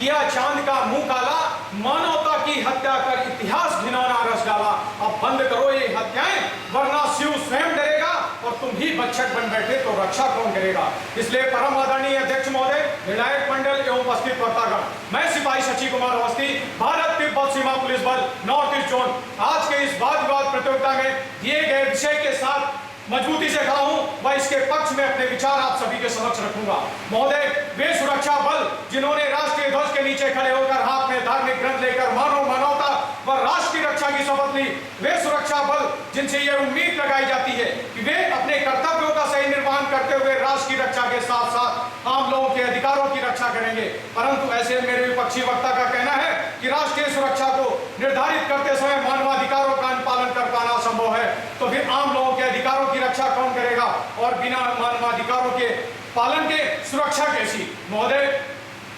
किया चांद का मुंह काला, मानवता की हत्या कर इतिहास घिनौना रच डाला। अब बंद करो ये हत्याएं, वरना शिव स्वयं डरेगा और तुम ही बच्चक बन बैठे तो रक्षा कौन करेगा। इसलिए परम आदरणीय अध्यक्ष महोदय, विधायक मंडल एवं उपस्थित वक्तागण, मैं सिपाही शशि कुमार अवस्थी, भारत तिब्बत सीमा पुलिस बल नॉर्थ ईस्ट जोन, आज के इस वाद विवाद प्रतियोगिता में दिए गए विषय के साथ मजबूती से खड़ा हूं व इसके पक्ष में अपने विचार आप सभी के समक्ष रखूंगा। महोदय, वे सुरक्षा बल जिन्होंने राष्ट्रीय ध्वज के नीचे खड़े होकर हाथ में धार्मिक ग्रंथ लेकर मानवता व राष्ट्र की रक्षा की शपथ ली, वे सुरक्षा बल जिनसे यह उम्मीद लगाई जाती है कि वे अपने कर्तव्यों का सही निर्वहन करते हुए राष्ट्र की रक्षा के साथ साथ आम लोगों के अधिकारों की रक्षा करेंगे। परंतु ऐसे मेरे विपक्षी वक्ता का कहना है कि राष्ट्रीय सुरक्षा को निर्धारित करते समय मानवाधिकारों का अनुपालन कर पाना असंभव है, तो फिर आम लोगों के अधिकारों की रक्षा कौन करेगा और बिना मानवाधिकारों के पालन के सुरक्षा कैसी। महोदय,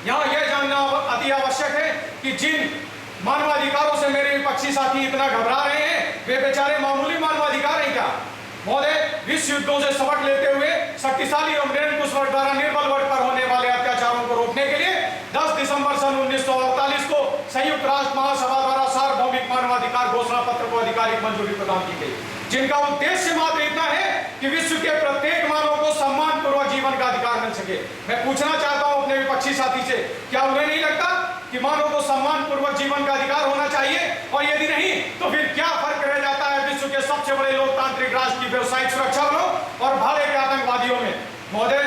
यहाँ यह जानना अति आवश्यक है कि जिन मानवाधिकारों से मेरे विपक्षी साथी इतना घबरा रहे हैं, वे बेचारे मामूली मानवाधिकार हैं क्या। महोदय, विश्व युद्धों से सबक लेते हुए शक्तिशाली और निरंकुश वर्ग द्वारा निर्बल वर्ग पर होने वाले अत्याचारों को रोकने के लिए 10 दिसंबर सन 1948 को संयुक्त राष्ट्र महासभा द्वारा सार्वभौमिक मानवाधिकार घोषणा पत्र को आधिकारिक मंजूरी प्रदान की गई, जिनका उद्देश्य मात्र इतना है कि विश्व के प्रत्येक मानव को सम्मान पूर्वक जीवन का अधिकार मिल सके। मैं पूछना चाहता हूं अपने विपक्षी साथी से, क्या उन्हें नहीं लगता कि मानव को सम्मान पूर्वक जीवन का अधिकार होना चाहिए, और यदि नहीं तो फिर क्या फर्क रह जाता है विश्व के सबसे बड़े लोकतांत्रिक राष्ट्र की व्यावसायिक सुरक्षा बलों और भाड़े के आतंकवादियों में। महोदय,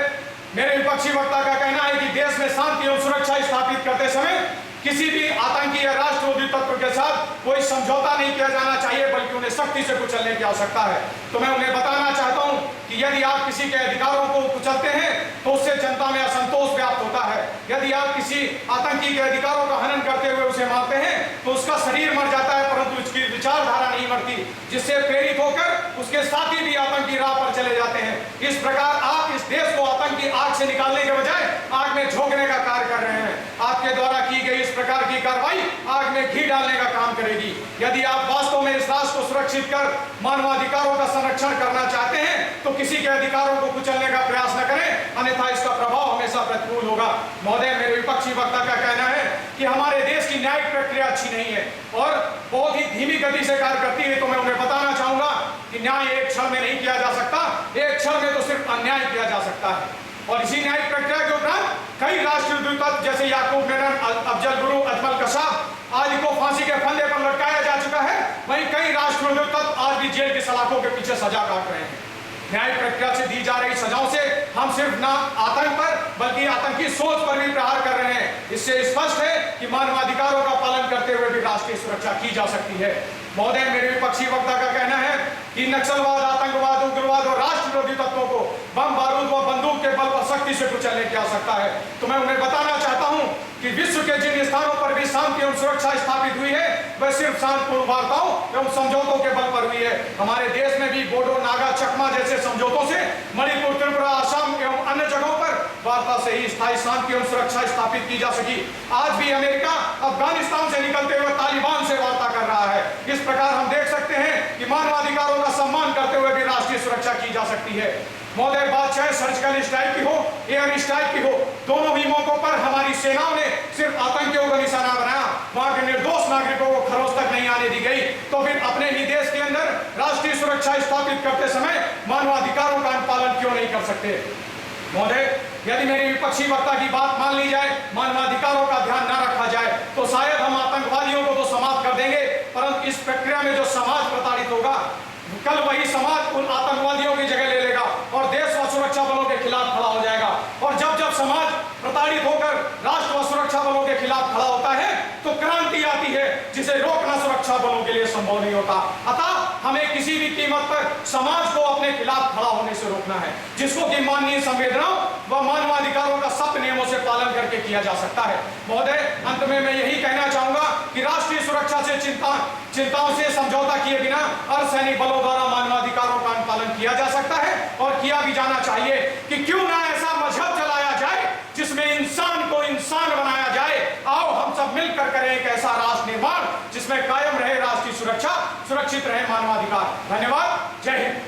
मेरे विपक्षी वक्ता का कहना है कि देश में शांति और सुरक्षा स्थापित करते समय किसी भी आतंकी या राष्ट्रविरोधी तत्व के साथ कोई समझौता नहीं किया जाना चाहिए, बल्कि उन्हें सख्ती से कुचलने की आवश्यकता है। तो मैं उन्हें बताना चाहता हूं कि यदि आप किसी के अधिकारों को कुचलते हैं तो उससे जनता में असंतोष व्याप्त होता है। यदि आप किसी आतंकी के अधिकारों का हनन करते हुए उसे मारते हैं तो उसका शरीर मर जाता है, परंतु उसकी विचारधारा नहीं मरती, जिससे प्रेरित होकर उसके साथी भी आतंकी राह पर चले जाते हैं। इस प्रकार आप इस देश को आतंकी आग से निकालने के बजाय आग में झोंकने का कार्य कर रहे हैं। आपके द्वारा की गई इस प्रकार की कार्रवाई आग में घी डालने का काम करेगी। यदि आप वास्तव में इस राष्ट्र को सुरक्षित कर मानवाधिकारों का संरक्षण करना चाहते हैं तो किसी के अधिकारों को कुचलने का प्रयास न करें, अन्यथा इसका प्रभाव हमेशा प्रतिकूल होगा। महोदय, मेरे विपक्षी वक्ता का कहना है कि हमारे देश की न्यायिक प्रक्रिया अच्छी नहीं है और बहुत ही धीमी गति से कार्य करती है। तो मैं उन्हें बताना चाहूंगा कि न्याय एक क्षण में नहीं किया जा सकता, एक क्षण में तो सिर्फ अन्याय किया जा सकता है। और इसी न्यायिक प्रक्रिया के उपरांत कई राष्ट्रविरोधी तत्व जैसे याकूब मेनन, अफजल गुरु, अजमल कसाब आदि को फांसी के फंदे पर लटकाया जा चुका है। वहीं कई राष्ट्रविरोधी तत्व आज भी जेल की सलाखों के पीछे सजा काट रहे हैं। न्यायिक प्रक्रिया से दी जा रही सजाओं से हम सिर्फ ना आतंक पर बल्कि आतंकी सोच पर भी प्रहार कर रहे हैं। इससे स्पष्ट है कि मानवाधिकारों का पालन करते हुए भी राष्ट्रीय सुरक्षा की जा सकती है। महोदय, मेरे विपक्षी वक्ता का कहना है कि नक्सलवाद, आतंकवाद, उग्रवाद और राष्ट्र विरोधी तत्वों को बम बारूद व बंदूक के बल पर सख्ती से कुचलने की आवश्यकता है। तो मैं उन्हें बताना चाहता हूं कि विश्व के जिन स्थानों पर भी शांति और सुरक्षा स्थापित हुई है वह सिर्फ शांतिपूर्ण वार्ताओं एवं समझौतों के बल पर हुई है। हमारे देश में भी बोडो, नागा, चकमा जैसे समझौतों से मणिपुर, त्रिपुरा, असम एवं अन्य जगहों पर वार्ता से ही स्थायी शांति और सुरक्षा स्थापित की जा सकी। आज भी अमेरिका अफगानिस्तान से निकलते हुए तालिबान से वार्ता कर रहा है। इस प्रकार हम देख सकते हैं कि मानवाधिकारों का सम्मान करते हुए भी राष्ट्रीय सुरक्षा की जा सकती है। महोदय, बात चाहे सर्जिकल स्ट्राइक की हो, एयर स्ट्राइक की हो, दोनों ही मौकों पर हमारी सेनाओं ने सिर्फ आतंकियों को निशाना बनाया, वहां के निर्दोष नागरिकों को खरोच तक नहीं आने दी गई। तो फिर अपने ही देश के अंदर राष्ट्रीय सुरक्षा स्थापित करते समय मानवाधिकारों का अनुपालन क्यों नहीं कर सकते। महोदय, यदि मेरी विपक्षी वक्ता की बात मान ली जाए, मानवाधिकारों का ध्यान न रखा जाए, तो शायद हम आतंकवादियों को तो समाप्त कर देंगे, परंतु इस प्रक्रिया में जो समाज प्रताड़ित होगा, कल वही समाज उन आतंकवादियों की जगह ले लेगा और देश व सुरक्षा बलों के खिलाफ खड़ा हो जाएगा। और जब जब समाज प्रताड़ित होकर राष्ट्र व सुरक्षा बलों के खिलाफ खड़ा होता है तो क्रांति आती है, जिसे रोकना सुरक्षा बलों के लिए संभव नहीं होता। अतः हमें किसी भी कीमत पर समाज को अपने खिलाफ खड़ा होने से रोकना है, जिसको कि मानवीय संवेदनाओं व मानवाधिकारों का सख्त नियमों से पालन करके किया जा सकता है। महोदय, अंत में मैं यही कहना चाहूंगा कि राष्ट्रीय सुरक्षा से चिंताओं से समझौता किए बिना अर्धसैनिक बलों द्वारा मानवाधिकारों का अनुपालन किया जा सकता है और किया भी जाना चाहिए। कि क्यों ना ऐसा मजहब चलाया जाए जिसमें इंसान को इंसान बनाया जाए। आओ हम सब मिलकर करें एक ऐसा राष्ट्र निर्माण जिसमें कायम रहे राष्ट्रीय सुरक्षा, सुरक्षित रहे मानवाधिकार। धन्यवाद। जय हिंद।